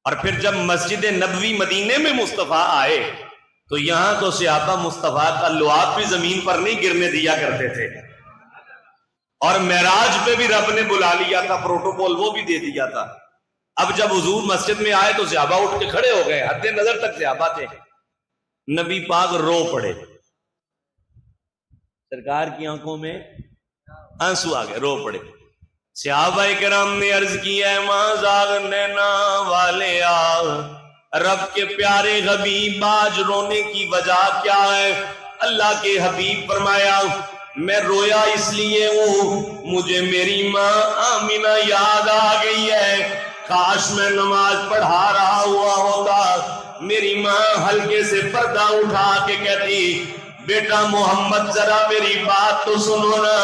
اور پھر جب مسجد نبوی مدینے میں مصطفیٰ آئے تو یہاں تو صحابہ مصطفیٰ کا لعاب بھی زمین پر نہیں گرنے دیا کرتے تھے، اور معراج پہ بھی رب نے بلا لیا تھا، پروٹوکول وہ بھی دے دیا تھا۔ اب جب حضور مسجد میں آئے تو صحابہ اٹھ کے کھڑے ہو گئے، حد نظر تک صحابہ تھے۔ نبی پاک رو پڑے، سرکار کی آنکھوں میں آنسو آ گئے، رو پڑے۔ صحابہ کرام نے عرض کیا ہے ماں زاغ نینا والے آ، رب کے پیارے حبیب آج رونے کی وجہ کیا ہے؟ اللہ کے حبیب فرمایا میں رویا اس لیے ہوں مجھے میری ماں آمینہ یاد آ گئی ہے، کاش میں نماز پڑھا رہا ہوا ہوتا، میری ماں ہلکے سے پردہ اٹھا کے کہتی بیٹا محمد ذرا میری بات تو سنو نا،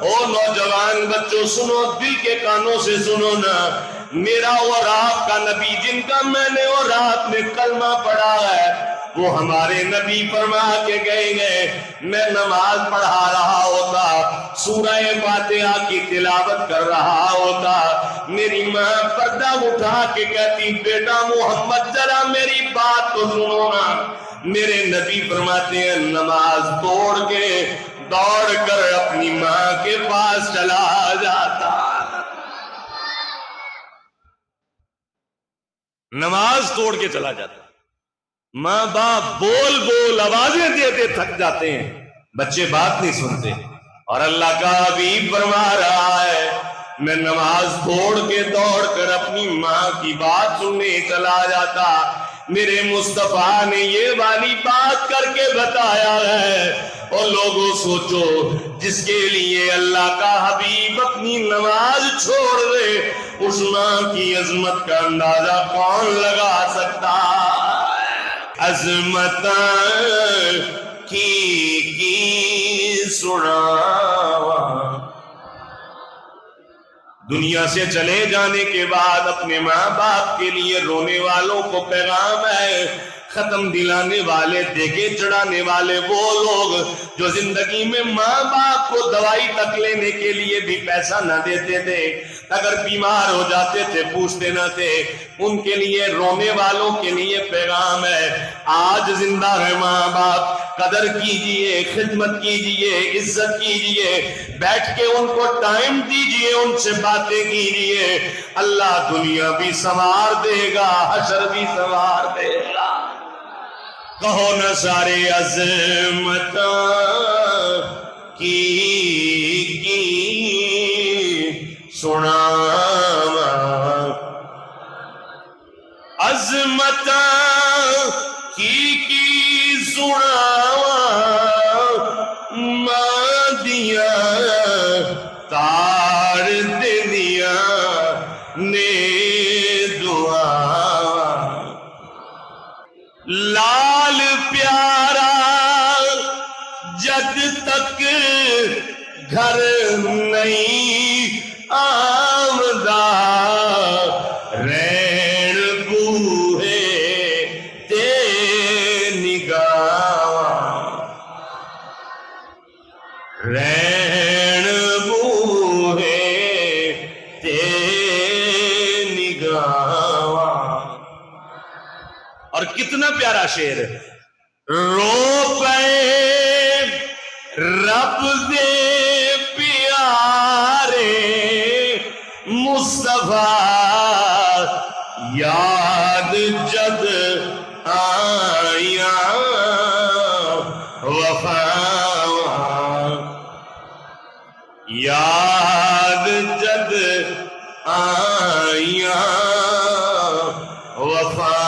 او نوجوان بچوں سنو، دل کے کانوں سے سنو نا، میرا اور آپ کا نبی جن کا میں نے اور آپ نے کلمہ پڑھا ہے وہ ہمارے نبی فرما کے گئے میں نماز پڑھا رہا ہوتا، سورہ فاتحہ کی تلاوت کر رہا ہوتا، میری ماں پردہ اٹھا کے کہتی بیٹا محمد ذرا میری بات تو سنو نا، میرے نبی فرماتے ہیں نماز توڑ کے دوڑ کر اپنی ماں کے پاس چلا جاتا، نماز توڑ کے چلا جاتا۔ ماں باپ بول بول آوازیں دیتے تھک جاتے ہیں، بچے بات نہیں سنتے، اور اللہ کا حبیب فرما رہا ہے میں نماز توڑ کے دوڑ کر اپنی ماں کی بات سننے چلا جاتا۔ میرے مصطفیٰ نے یہ والی بات کر کے بتایا ہے، اور لوگوں سوچو جس کے لیے اللہ کا حبیب اپنی نماز چھوڑ دے اس ماں کی عظمت کا اندازہ کون لگا سکتا ہے؟ عظمت کی سناواں، دنیا سے چلے جانے کے بعد اپنے ماں باپ کے لیے رونے والوں کو پیغام ہے، ختم دلانے والے دیکھے چڑھانے والے وہ لوگ جو زندگی میں ماں باپ کو دوائی تک لینے کے لیے بھی پیسہ نہ دیتے تھے، اگر بیمار ہو جاتے تھے پوچھتے نہ تھے، ان کے لیے رونے والوں کے لیے پیغام ہے آج زندہ ہے ماں باپ، قدر کیجئے، خدمت کیجئے، عزت کیجئے، بیٹھ کے ان کو ٹائم دیجئے، ان سے باتیں کیجئے، اللہ دنیا بھی سنوار دے گا، حشر بھی سنوار دے گا۔ کہو نہ سارے عظمت کی سناواں، عظمت کی سناواں، ماں دیا تار دنیا نے دعا، لال پیارا جگ تک گھر نہیں آمدہ، رین بوہے تے نگاہ، رین بوہے تے نگاہ۔ اور کتنا پیارا شعر، رو پے رب دے پیارے مصطفیٰ، یاد جد آیاں وفا، یاد جد آیاں وفا۔